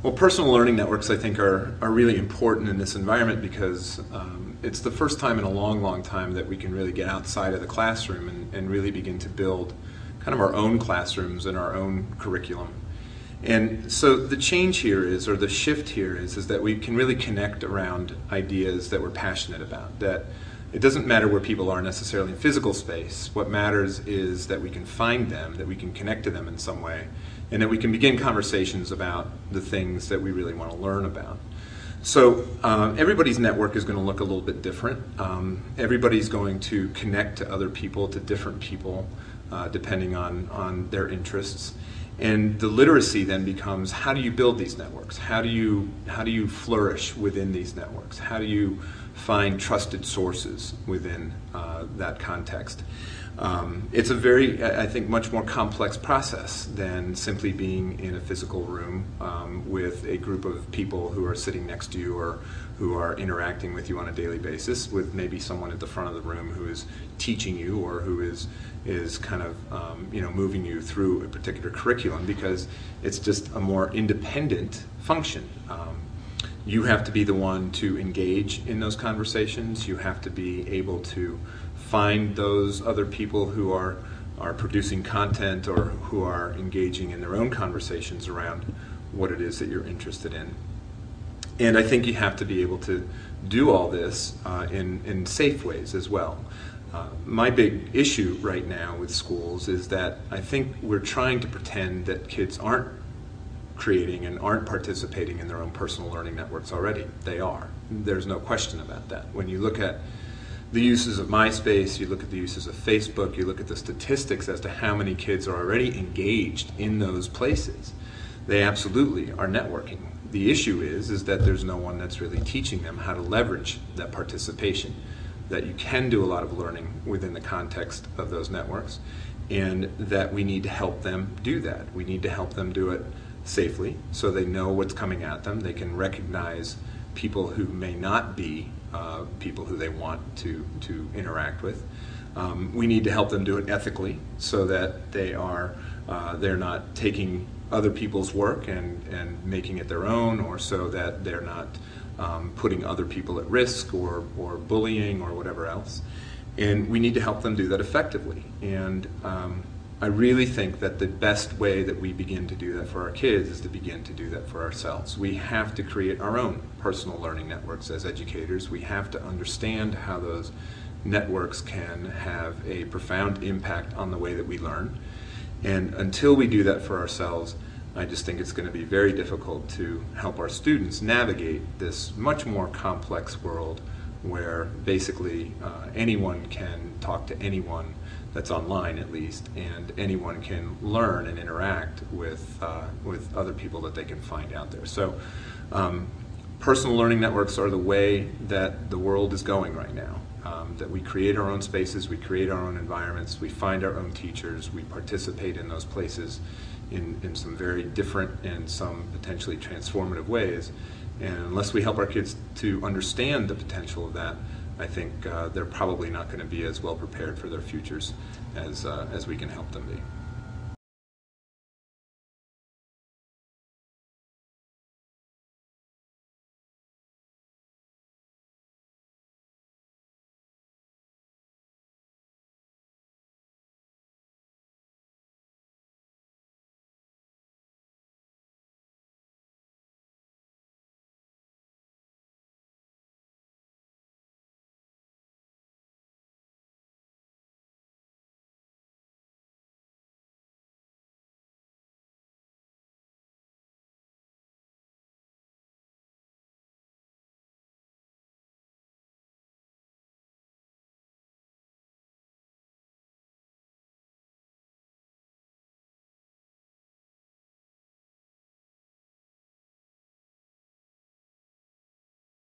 Well, personal learning networks, I think, are really important in this environment because it's the first time in a long, long time that we can really get outside of the classroom and really begin to build kind of our own classrooms and our own curriculum. And so the change here is, or the shift here is that we can really connect around ideas that we're passionate about, that it doesn't matter where people are necessarily in physical space. What matters is that we can find them, that we can connect to them in some way, and that we can begin conversations about the things that we really want to learn about. So everybody's network is going to look a little bit different. Everybody's going to connect to other people, to different people, depending on their interests. And the literacy then becomes, how do you build these networks? How do you flourish within these networks? How do you find trusted sources within that context? It's a very, I think, much more complex process than simply being in a physical room with a group of people who are sitting next to you or who are interacting with you on a daily basis, with maybe someone at the front of the room who is teaching you or who is kind of moving you through a particular curriculum, because it's just a more independent function. You have to be the one to engage in those conversations. You have to be able to find those other people who are producing content or who are engaging in their own conversations around what it is that you're interested in. And I think you have to be able to do all this in safe ways as well. My big issue right now with schools is that I think we're trying to pretend that kids aren't creating and aren't participating in their own personal learning networks already. They are. There's no question about that. When you look at the uses of MySpace, you look at the uses of Facebook, you look at the statistics as to how many kids are already engaged in those places. They absolutely are networking. The issue is that there's no one that's really teaching them how to leverage that participation, that you can do a lot of learning within the context of those networks, and that we need to help them do that. We need to help them do it safely so they know what's coming at them. They can recognize people who may not be people who they want to interact with. We need to help them do it ethically so that they're not taking other people's work and making it their own, or so that they're not putting other people at risk or bullying or whatever else. And we need to help them do that effectively. And I really think that the best way that we begin to do that for our kids is to begin to do that for ourselves. We have to create our own personal learning networks as educators. We have to understand how those networks can have a profound impact on the way that we learn. And until we do that for ourselves, I just think it's going to be very difficult to help our students navigate this much more complex world where basically anyone can talk to anyone that's online, at least, and anyone can learn and interact with other people that they can find out there. So personal learning networks are the way that the world is going right now. That we create our own spaces, we create our own environments, we find our own teachers, we participate in those places in some very different and some potentially transformative ways. And unless we help our kids to understand the potential of that, I think they're probably not going to be as well prepared for their futures as we can help them be.